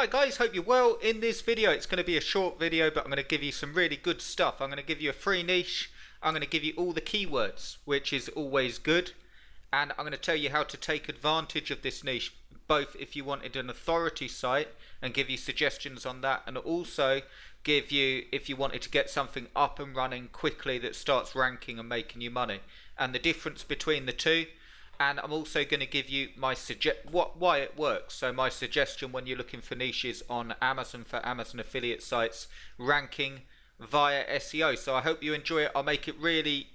Hi guys, hope you're well. In this video, it's going to be a short video, but I'm going to give you some really good stuff. I'm going to give you a free niche. I'm going to give you all the keywords, which is always good. And I'm going to tell you how to take advantage of this niche, both if you wanted an authority site and give you suggestions on that, and also give you if you wanted to get something up and running quickly that starts ranking and making you money, and the difference between the two. And I'm also going to give you my why it works. So my suggestion when you're looking for niches on Amazon for Amazon affiliate sites, ranking via SEO. So I hope you enjoy it. I'll make it really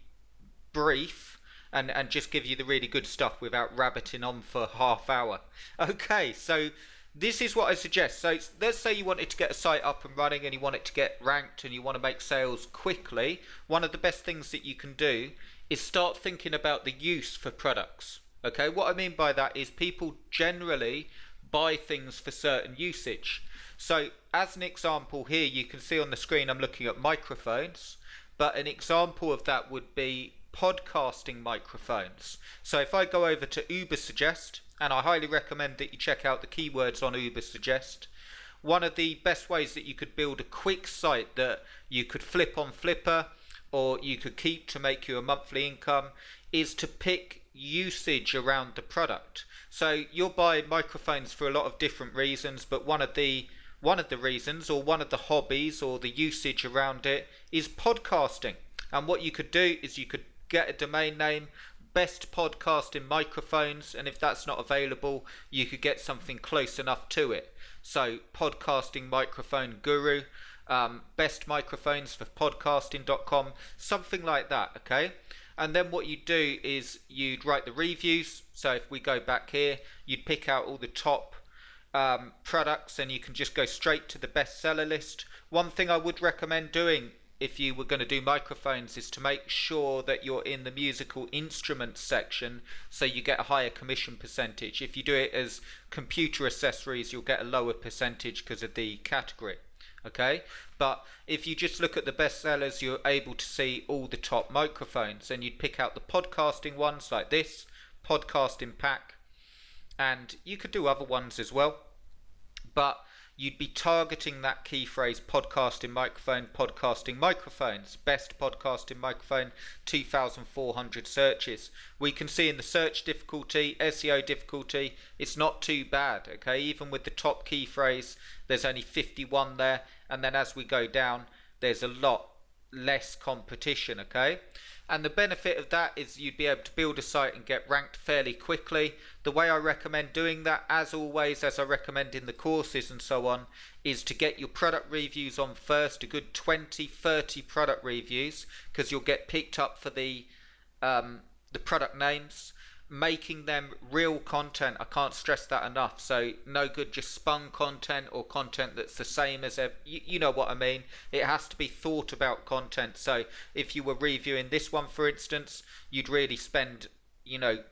brief and just give you the really good stuff without rabbiting on for half hour. Okay, so this is what I suggest. So let's say you wanted to get a site up and running and you want it to get ranked and you want to make sales quickly. One of the best things that you can do is start thinking about the use for products. Okay, what I mean by that is people generally buy things for certain usage. So as an example here, you can see on the screen I'm looking at microphones, but an example of that would be podcasting microphones. So if I go over to Ubersuggest, and I highly recommend that you check out the keywords on Ubersuggest, one of the best ways that you could build a quick site that you could flip on Flipper or you could keep to make you a monthly income is to pick usage around the product. So you'll buy microphones for a lot of different reasons, but one of the reasons or one of the hobbies or the usage around it is podcasting. And what you could do is you could get a domain name, best podcasting microphones, and if that's not available, you could get something close enough to it. So podcasting microphone guru, best microphones for podcasting.com, something like that. Okay, and then what you do is you'd write the reviews. So if we go back here, you'd pick out all the top products and you can just go straight to the bestseller list. One thing I would recommend doing if you were going to do microphones is to make sure that you're in the musical instruments section so you get a higher commission percentage. If you do it as computer accessories, you'll get a lower percentage because of the category. Okay, but if you just look at the bestsellers, you're able to see all the top microphones, and you'd pick out the podcasting ones like this, podcasting pack, and you could do other ones as well, but you'd be targeting that key phrase, podcasting microphones, best podcasting microphone, 2,400 searches. We can see in the search difficulty, SEO difficulty, it's not too bad. Okay, even with the top key phrase, there's only 51 there, and then as we go down, there's a lot less competition. Okay, and the benefit of that is you'd be able to build a site and get ranked fairly quickly. The way I recommend doing that, as always, as I recommend in the courses and so on, is to get your product reviews on first, a good 20-30 product reviews, because you'll get picked up for the product names, making them real content. I can't stress that enough. So no good just spun content or content that's the same as you know what I mean. It has to be thought about content. So if you were reviewing this one, for instance, you'd really spend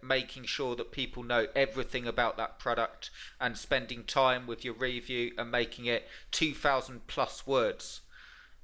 making sure that people know everything about that product and spending time with your review and making it 2,000 plus words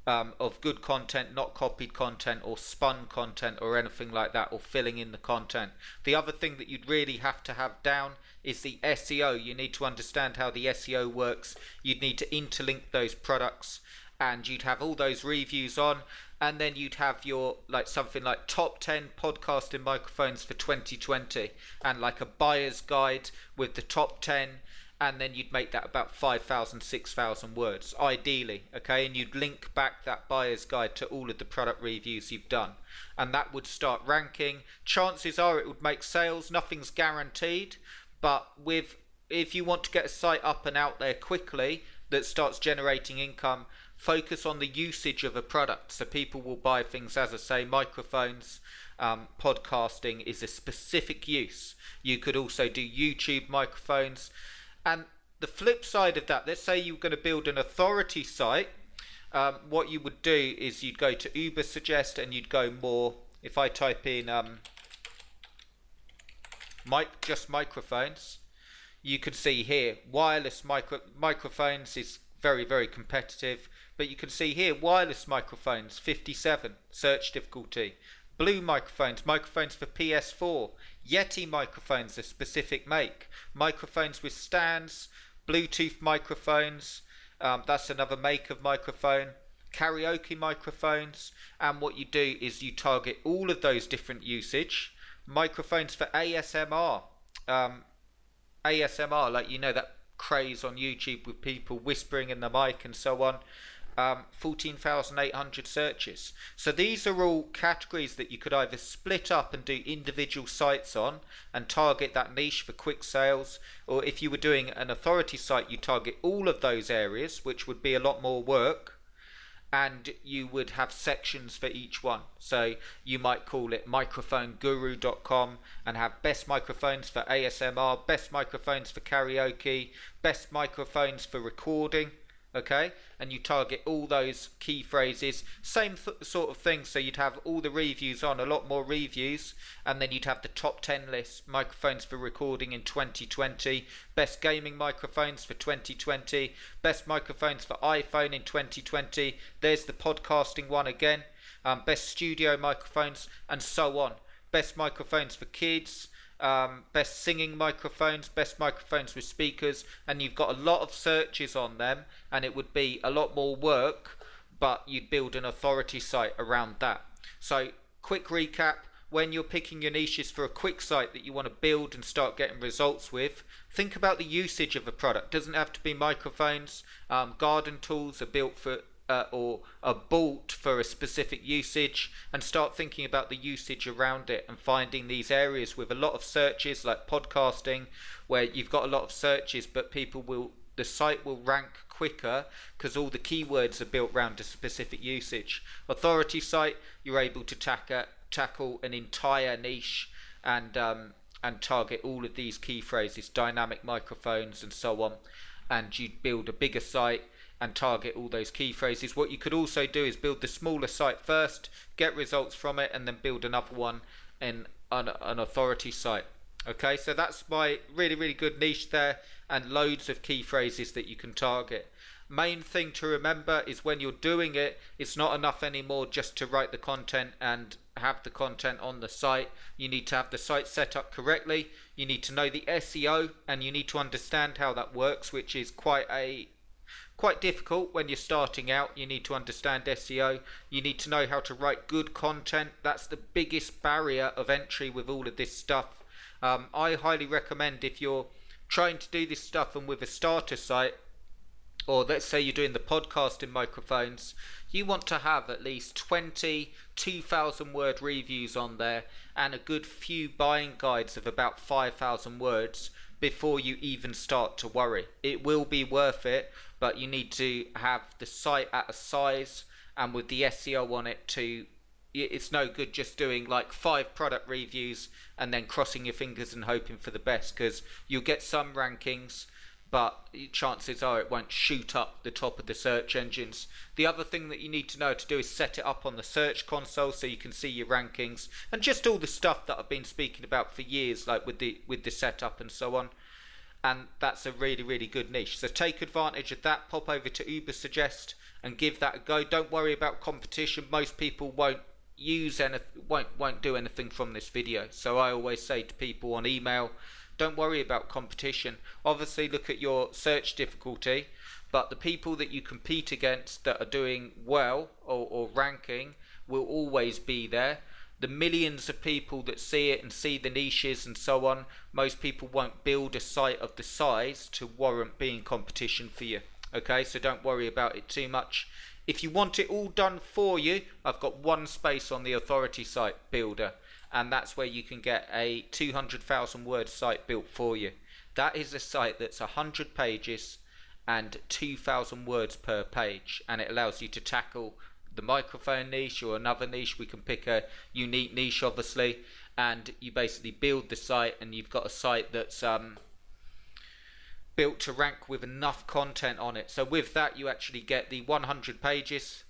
of good content, not copied content or spun content or anything like that, or filling in the content. The other thing that you'd really have to have down is the SEO. You need to understand how the SEO works. You'd need to interlink those products, and you'd have all those reviews on, and then you'd have your something like top 10 podcasting microphones for 2020, and like a buyer's guide with the top 10, and then you'd make that about 5,000, 6,000 words, ideally. Okay, and you'd link back that buyer's guide to all of the product reviews you've done, and that would start ranking. Chances are it would make sales. Nothing's guaranteed, but if you want to get a site up and out there quickly that starts generating income, focus on the usage of a product. So people will buy things, as I say, microphones. Podcasting is a specific use. You could also do YouTube microphones. And the flip side of that, let's say you're going to build an authority site. What you would do is you'd go to Ubersuggest and you'd go more. If I type in just microphones, you can see here wireless microphones is very, very competitive. But you can see here wireless microphones, 57 search difficulty. Blue microphones for PS4. Yeti microphones, a specific make. Microphones with stands, Bluetooth microphones, that's another make of microphone. Karaoke microphones, and what you do is you target all of those different usage. Microphones for ASMR, ASMR, like that craze on YouTube with people whispering in the mic and so on. 14,800 searches. So these are all categories that you could either split up and do individual sites on and target that niche for quick sales, or if you were doing an authority site, you target all of those areas, which would be a lot more work, and you would have sections for each one. So you might call it microphoneguru.com and have best microphones for ASMR, best microphones for karaoke, best microphones for recording. Okay, and you target all those key phrases, same sort of thing. So you'd have all the reviews on, a lot more reviews, and then you'd have the top 10 list, microphones for recording in 2020, best gaming microphones for 2020, best microphones for iPhone in 2020. There's the podcasting one again, best studio microphones, and so on. Best microphones for kids, best singing microphones, best microphones with speakers, and you've got a lot of searches on them, and it would be a lot more work, but you'd build an authority site around that. So quick recap: when you're picking your niches for a quick site that you want to build and start getting results with, think about the usage of a product. Doesn't have to be microphones. Garden tools are built for or are bought for a specific usage, and start thinking about the usage around it and finding these areas with a lot of searches, like podcasting, where you've got a lot of searches but the site will rank quicker because all the keywords are built around a specific usage. Authority site, you're able to tackle an entire niche and target all of these key phrases, dynamic microphones and so on, and you build a bigger site and target all those key phrases. What you could also do is build the smaller site first, get results from it, and then build another one in an authority site. Okay, so that's my really good niche there, and loads of key phrases that you can target. Main thing to remember is when you're doing it, it's not enough anymore just to write the content and have the content on the site. You need to have the site set up correctly, you need to know the SEO, and you need to understand how that works, which is quite difficult when you're starting out. You need to understand SEO. You need to know how to write good content. That's the biggest barrier of entry with all of this stuff. I highly recommend, if you're trying to do this stuff and with a starter site, or let's say you're doing the podcasting microphones, you want to have at least 20 2,000 word reviews on there and a good few buying guides of about 5,000 words before you even start to worry. It will be worth it, but you need to have the site at a size and with the SEO on it it's no good just doing like 5 product reviews and then crossing your fingers and hoping for the best, because you'll get some rankings, but chances are it won't shoot up the top of the search engines. The other thing that you need to know how to do is set it up on the search console so you can see your rankings and just all the stuff that I've been speaking about for years, like with the setup and so on. And that's a really good niche. So take advantage of that. Pop over to Ubersuggest and give that a go. Don't worry about competition. Most people won't do anything from this video. So I always say to people on email, don't worry about competition. Obviously look at your search difficulty, but the people that you compete against that are doing well or ranking will always be there. The millions of people that see it and see the niches and so on, most people won't build a site of the size to warrant being competition for you. Okay, so don't worry about it too much. If you want it all done for you, I've got one space on the authority site builder, and that's where you can get a 200,000 word site built for you. That is a site that's 100 pages and 2,000 words per page, and it allows you to tackle the microphone niche or another niche. We can pick a unique niche obviously, and you basically build the site and you've got a site that's built to rank with enough content on it. So with that you actually get the 100 pages,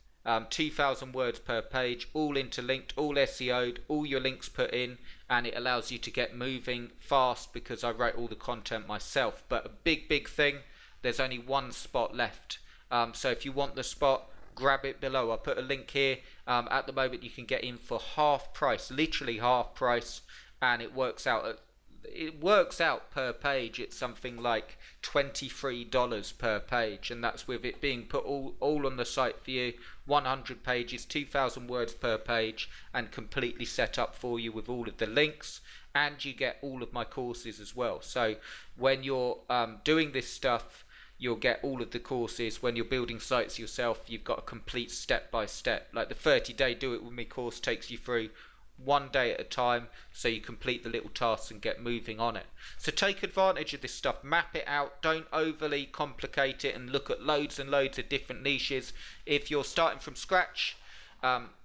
2,000 words per page, all interlinked, all SEO'd, all your links put in, and it allows you to get moving fast because I write all the content myself. But a big thing, there's only one spot left. So if you want the spot, grab it below. I'll put a link here. At the moment you can get in for half price, literally half price, and it works out at it works out per page. It's something like $23 per page, and that's with it being put all on the site for you. 100 pages, 2,000 words per page, and completely set up for you with all of the links. And you get all of my courses as well. So when you're doing this stuff, you'll get all of the courses. When you're building sites yourself, you've got a complete step by step. Like the 30-day Do It With Me course takes you through one day at a time, so you complete the little tasks and get moving on it. So take advantage of this stuff, map it out, don't overly complicate it and look at loads and loads of different niches. If you're starting from scratch,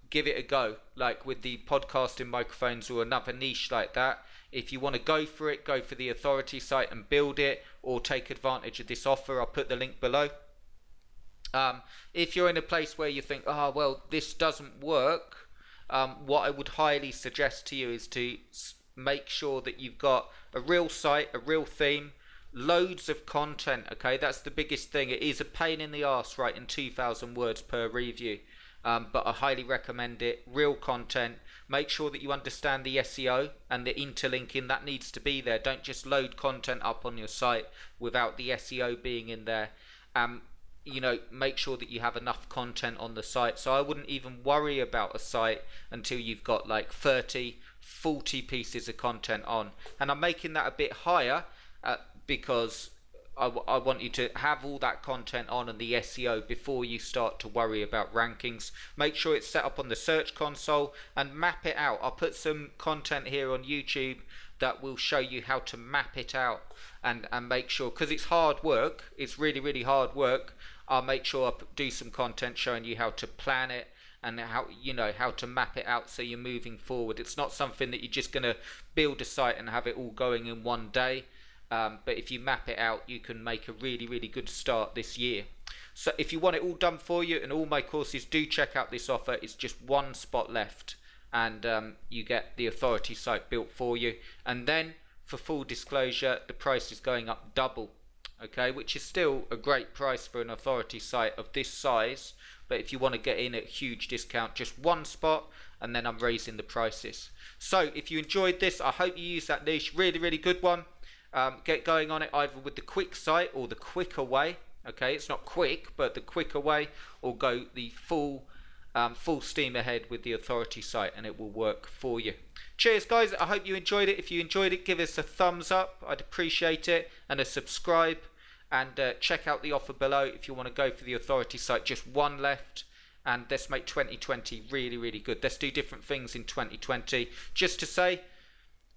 give it a go, like with the podcasting microphones or another niche like that. If you want to go for it, go for the authority site and build it, or take advantage of this offer. I'll put the link below. If you're in a place where you think, oh well, this doesn't work, what I would highly suggest to you is to make sure that you've got a real site, a real theme, loads of content. Okay, that's the biggest thing. It is a pain in the arse writing 2,000 words per review, but I highly recommend it. Real content. Make sure that you understand the SEO and the interlinking that needs to be there. Don't just load content up on your site without the SEO being in there. You know, make sure that you have enough content on the site. So I wouldn't even worry about a site until you've got like 30, 40 pieces of content on. And I'm making that a bit higher because I want you to have all that content on and the SEO before you start to worry about rankings. Make sure it's set up on the search console and map it out. I'll put some content here on YouTube that will show you how to map it out and make sure, because it's hard work, it's really, really hard work. I'll make sure I do some content showing you how to plan it and how, you know, how to map it out so you're moving forward. It's not something that you're just going to build a site and have it all going in one day. But if you map it out, you can make a really, really good start this year. So if you want it all done for you and all my courses, do check out this offer. It's just one spot left, and you get the authority site built for you. And then, for full disclosure, the price is going up double. Okay, which is still a great price for an authority site of this size, but if you want to get in at a huge discount, just one spot, and then I'm raising the prices. So if you enjoyed this, I hope you use that niche. Really, really good one. Get going on it either with the quick site or the quicker way. Okay, it's not quick, but the quicker way, or go the full steam ahead with the authority site, and it will work for you. Cheers guys, I hope you enjoyed it. If you enjoyed it, give us a thumbs up, I'd appreciate it, and a subscribe, and check out the offer below if you want to go for the authority site. Just one left, and let's make 2020 really, really good. Let's do different things in 2020. Just to say,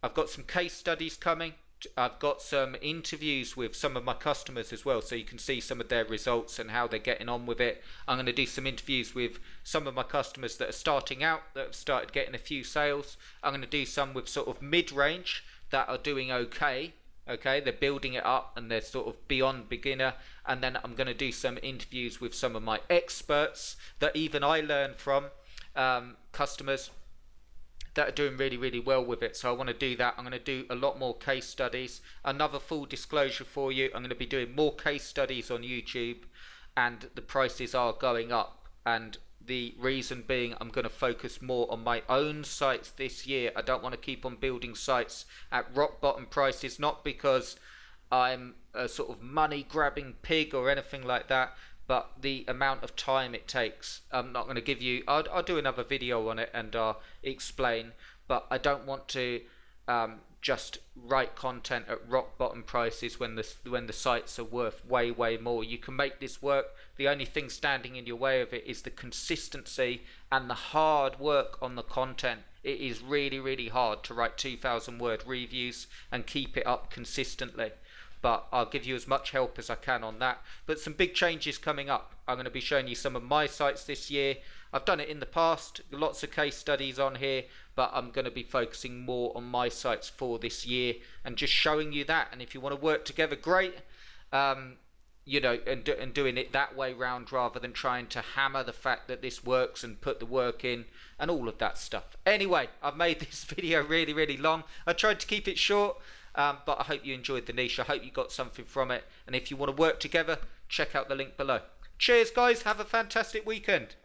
I've got some case studies coming. I've got some interviews with some of my customers as well, so you can see some of their results and how they're getting on with it. I'm going to do some interviews with some of my customers that are starting out, that have started getting a few sales. I'm going to do some with sort of mid-range that are doing okay. Okay, they're building it up and they're sort of beyond beginner. And then I'm going to do some interviews with some of my experts that even I learn from, customers that are doing really, really well with it. So I want to do that. I'm going to do a lot more case studies. Another full disclosure for you, I'm going to be doing more case studies on YouTube, and the prices are going up, and the reason being I'm going to focus more on my own sites this year. I don't want to keep on building sites at rock bottom prices, not because I'm a sort of money grabbing pig or anything like that, but the amount of time it takes. I'm not going to give you, I'll do another video on it and explain, but I don't want to just write content at rock bottom prices when the sites are worth way, way more. You can make this work. The only thing standing in your way of it is the consistency and the hard work on the content. It is really, really hard to write 2,000 word reviews and keep it up consistently. But I'll give you as much help as I can on that. But some big changes coming up. I'm going to be showing you some of my sites this year. I've done it in the past, lots of case studies on here, but I'm going to be focusing more on my sites for this year and just showing you that. And if you want to work together, great. You know, and doing it that way round rather than trying to hammer the fact that this works and put the work in and all of that stuff. Anyway, I've made this video really, really long. I tried to keep it short. But I hope you enjoyed the niche. I hope you got something from it. And if you want to work together, check out the link below. Cheers, guys. Have a fantastic weekend.